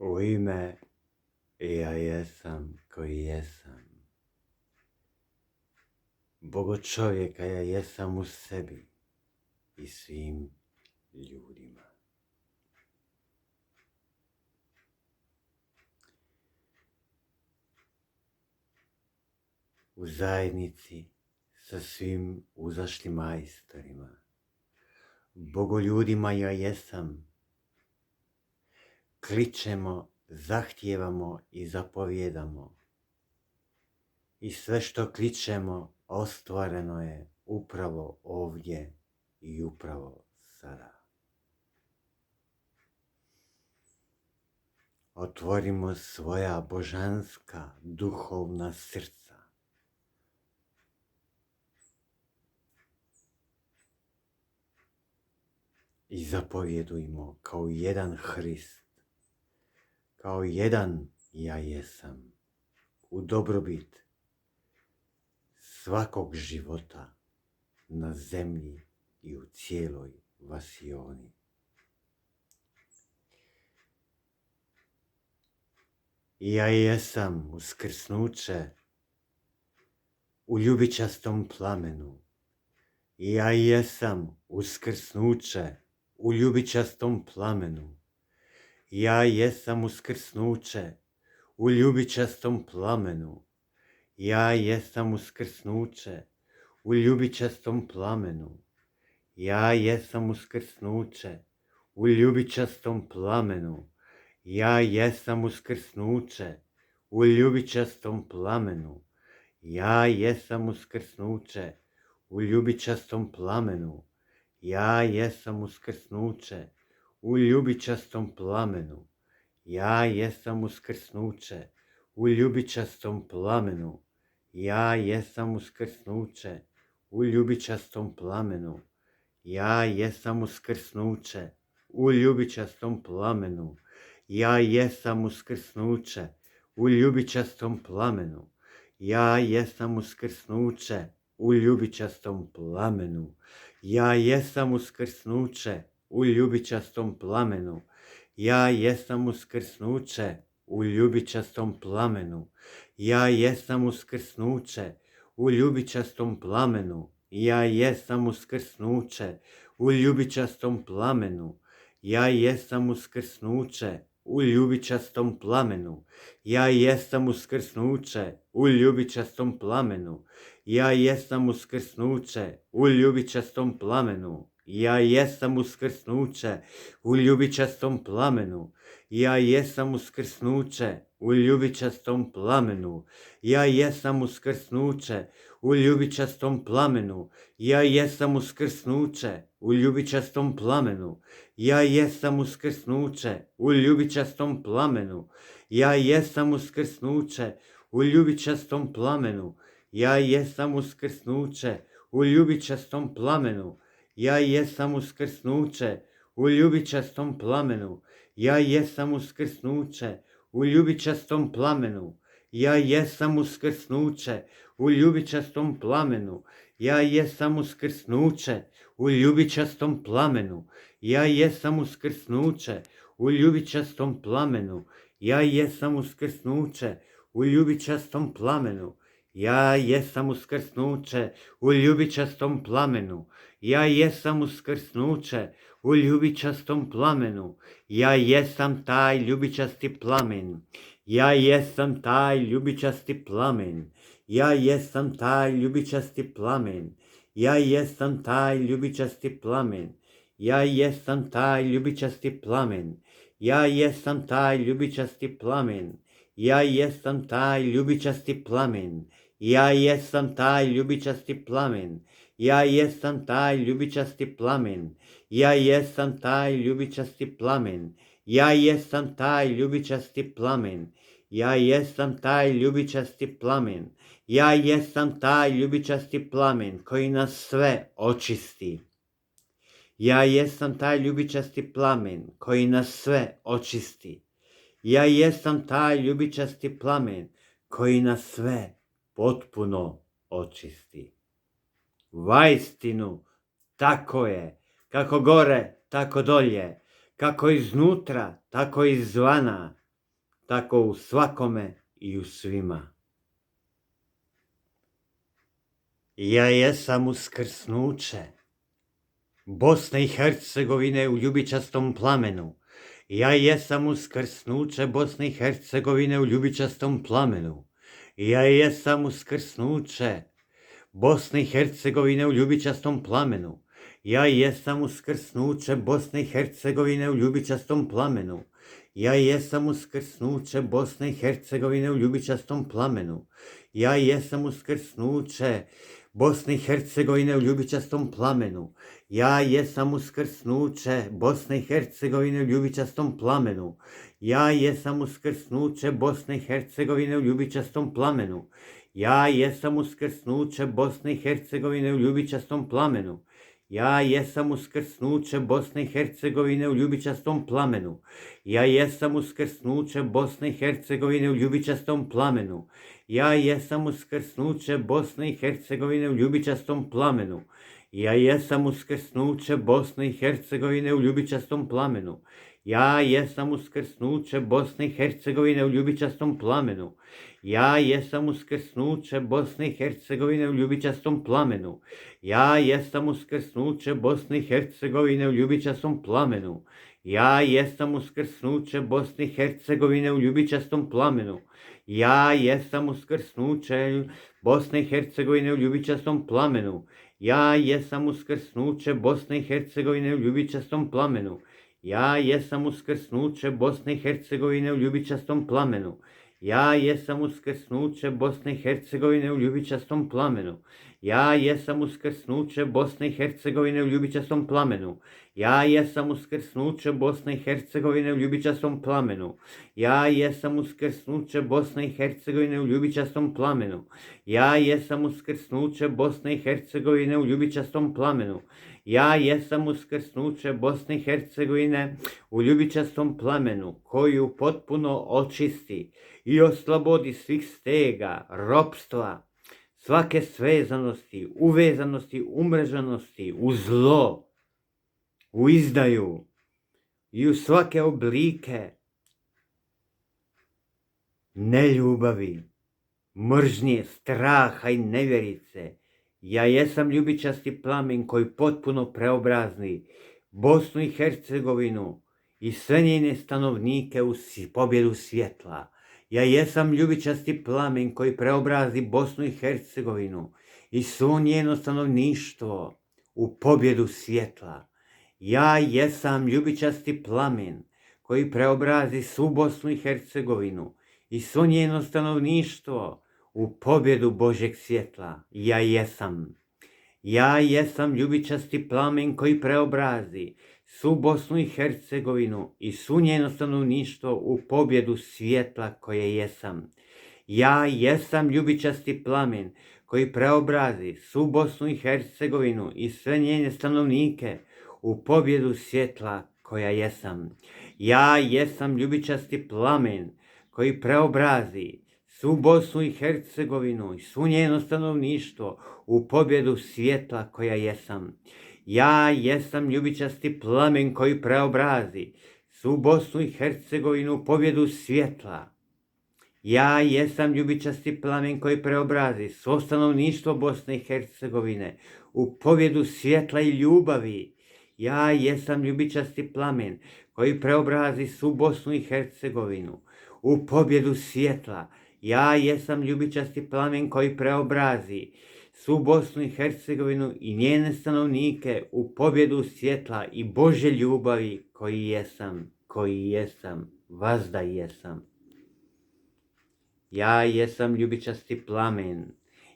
U ime ja jesam koji jesam. Bogo čovjeka ja jesam u sebi i svim ljudima. U zajednici sa svim uzašlim majstorima, bogoljudima ja jesam. Kličemo, zahtijevamo i zapovjedamo. I sve što kličemo ostvareno je upravo ovdje i upravo sada. Otvorimo svoja božanska, duhovna srca. I zapovjedujmo kao jedan Hrist, kao jedan ja jesam, u dobrobit svakog života na zemlji i u cijeloj vasioni. Ja jesam uskrsnuće u ljubičastom plamenu. Ja jesam uskrsnuće u ljubičastom plamenu. Ja jesam uskrsnuće u ljubičastom plamenu. Ja jesam uskrsnuće u ljubičastom plamenu. Ja jesam uskrsnuće u ljubičastom plamenu. Ja jesam uskrsnuće u ljubičastom plamenu. Ja jesam uskrsnuće u ljubičastom plamenu. Ja jesam uskrsnuće u ljubičastom plamenu. Ja jesam uskrsnuće u ljubičastom plamenu. Ja jesam uskrsnuće u ljubičastom plamenu. Ja jesam uskrsnuće u ljubičastom plamenu. Ja jesam uskrsnuće u ljubičastom plamenu. Ja jesam uskrsnuće u ljubičastom plamenu. Ja jesam uskrsnuće u ljubičastom plamenu. Ja jesam uskrsnuće u ljubičastom plamenu. Ja jesam uskrsnuće u ljubičastom plamenu. Ja jesam uskrsnuće u ljubičastom plamenu. Ja jesam uskrsnuće u ljubičastom plamenu. Ja jesam uskrsnuće u ljubičastom plamenu. Ja jesam uskrsnuće u ljubičastom plamenu. Ja jesam uskrsnuće u ljubičastom plamenu. Ja jesam uskrsnuće u ljubičastom plamenu. Ja jesam uskrsnuće u ljubičastom plamenu. Ja jesam uskrsnuće u ljubičastom plamenu. Ja jesam uskrsnuće u ljubičastom plamenu. Ja jesam uskrsnuće u ljubičastom plamenu. Ja jesam uskrsnuće u ljubičastom plamenu. Ja jesam uskrsnuće u ljubičastom plamenu. Ja jesam uskrsnuće u ljubičastom plamenu. Ja jesam uskrsnuće u ljubičastom plamenu. Ja jesam uskrsnuće u ljubičastom plamenu. Ja jesam uskrsnuće u ljubičastom plamenu. Ja jesam uskrsnuće u ljubičastom plamenu. Ja jesam uskrsnuće u ljubičastom plamenu. Ja jesam uskrsnuće u ljubičastom plamenu. Ja jesam taj ljubičasti plamen. Ja jesam taj ljubičasti plamen. Ja jesam taj ljubičasti plamen. Ja jesam taj ljubičasti plamen. Ja jesam taj ljubičasti plamen. Ja jesam taj ljubičasti plamen. Ja jesam taj ljubičasti plamen. Ja jesam taj ljubičasti plamen. Ja jesam taj ljubičasti plamen. Ja jesam taj ljubičasti plamen. Ja jesam taj ljubičasti plamen. Ja jesam taj ljubičasti plamen. Ja jesam taj ljubičasti plamen koji nas sve očisti. Ja jesam taj ljubičasti plamen koji nas sve očisti. Ja jesam taj ljubičasti plamen koji nas sve potpuno očisti. Vaistinu tako je, kako gore, tako dolje, kako iznutra, tako izvana, tako u svakome i u svima. Ja jesam uskrsnuće Bosne i Hercegovine u ljubičastom plamenu. Ja jesam uskrsnuće Bosne i Hercegovine u ljubičastom plamenu. Ja jesam uskrsnuće Bosne i Hercegovine u ljubičastom plamenu. Ja jesam uskrsnuće Bosne i Hercegovine u ljubičastom plamenu. Ja jesam uskrsnuće Bosne i Hercegovine u ljubičastom plamenu. Ja jesam uskrsnuće Bosne i Hercegovine u ljubičastom plamenu. Ja jesam uskrsnuće Bosne i Hercegovine u ljubičastom plamenu. Ja jesam uskrsnuće Bosne i Hercegovine u ljubičastom plamenu. Ja jesam uskrsnuće Bosne i Hercegovine u ljubičastom plamenu. Ja jesam uskrsnuće Bosne i Hercegovine u ljubičastom plamenu. Ja jesam uskrsnuće Bosne i Hercegovine u ljubičastom plamenu. Ja jesam uskrsnuće Bosne i Hercegovine u ljubičastom plamenu. Ja jesam uskrsnuće Bosne i Hercegovine u ljubičastom plamenu. Ja jesam uskrsnuće Bosne i Hercegovine u ljubičastom plamenu. Ja jesam uskrsnuće Bosne i Hercegovine u ljubičastom plamenu. Ja jesam uskrsnuće Bosne i Hercegovine u ljubičastom plamenu. Ja jesam uskrsnuće Bosne i Hercegovine u ljubičastom plamenu. Ja jesam uskrsnuće Bosne i Hercegovine u ljubičastom plamenu. Ja jesam uskrsnuće Bosne i Hercegovine u ljubičastom plamenu. Ja jesam uskrsnuće Bosne i Hercegovine u ljubičastom plamenu. Ja jesam uskrsnuće Bosne i Hercegovine u ljubičastom plamenu. Ja jesam uskrsnuće Bosne i Hercegovine u ljubičastom plamenu. Ja jesam uskrsnuće Bosne i Hercegovine u ljubičastom plamenu. Ja jesam uskrsnuće Bosne i Hercegovine u ljubičastom plamenu. Ja jesam uskrsnuće Bosne i Hercegovine u ljubičastom plamenu. Ja jesam uskrsnuće Bosne i Hercegovine u ljubičastom plamenu, koju potpuno očisti i oslobodi svih stega, ropstva, svake svezanosti, uvezanosti, umrežanosti, u zlo, u izdaju i u svake oblike neljubavi, mržnje, straha i nevjerice. Ja jesam ljubičasti plamen koji potpuno preobrazni Bosnu i Hercegovinu i sve njene stanovnike u pobjedu svjetla. Ja jesam ljubičasti plamen koji preobrazi Bosnu i Hercegovinu i svo njeno stanovništvo u pobjedu svjetla. Ja jesam ljubičasti plamen koji preobrazi svu Bosnu i Hercegovinu i svo njeno stanovništvo u pobjedu Božeg svjetla. Ja jesam. Ja jesam ljubičasti plamen koji preobrazi svu Bosnu i Hercegovinu i svu njeno stanovništvo u pobjedu svjetla koje jesam. Ja jesam ljubičasti plamen koji preobrazi svu Bosnu i Hercegovinu i sve njene stanovnike u pobjedu svjetla koja jesam. Ja jesam ljubičasti plamen koji preobrazi svu Bosnu i Hercegovinu i svu njeno stanovništvo u pobjedu svjetla koja jesam. Ja jesam ljubičasti plamen koji preobrazi svu Bosnu i Hercegovinu u pobjedu svjetla. Ja jesam ljubičasti plamen koji preobrazi svo stanovništvo Bosne i Hercegovine u pobjedu svjetla i ljubavi. Ja jesam ljubičasti plamen koji preobrazi svu Bosnu i Hercegovinu u pobjedu svjetla. Ja jesam ljubičasti plamen koji preobrazi svu Bosnu i Hercegovinu i njene stanovnike u pobjedu svjetla i Božje ljubavi koji jesam, vazda jesam. Ja jesam ljubičasti plamen.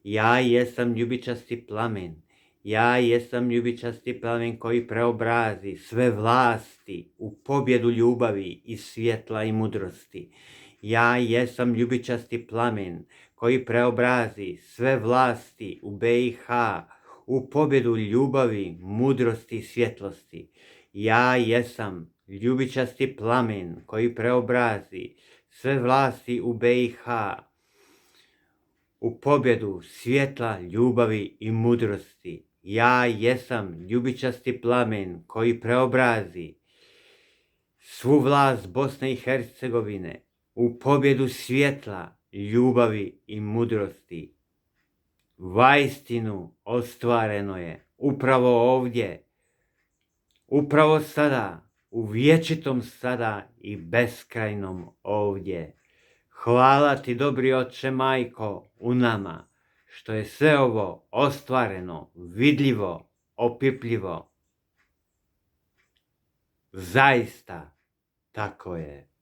Ja jesam ljubičasti plamen. Ja jesam ljubičasti plamen koji preobrazi sve vlasti u pobjedu ljubavi i svjetla i mudrosti. Ja jesam ljubičasti plamen koji preobrazi sve vlasti u BiH u pobjedu ljubavi, mudrosti i svjetlosti. Ja jesam ljubičasti plamen koji preobrazi sve vlasti u BiH u pobjedu svjetla, ljubavi i mudrosti. Ja jesam ljubičasti plamen koji preobrazi svu vlast Bosne i Hercegovine u pobjedu svjetla, ljubavi i mudrosti. Vaistinu ostvareno je upravo ovdje, upravo sada, u vječitom sada i beskrajnom ovdje. Hvala ti, dobri Oče, Majko, u nama, što je sve ovo ostvareno, vidljivo, opipljivo. Zaista tako je.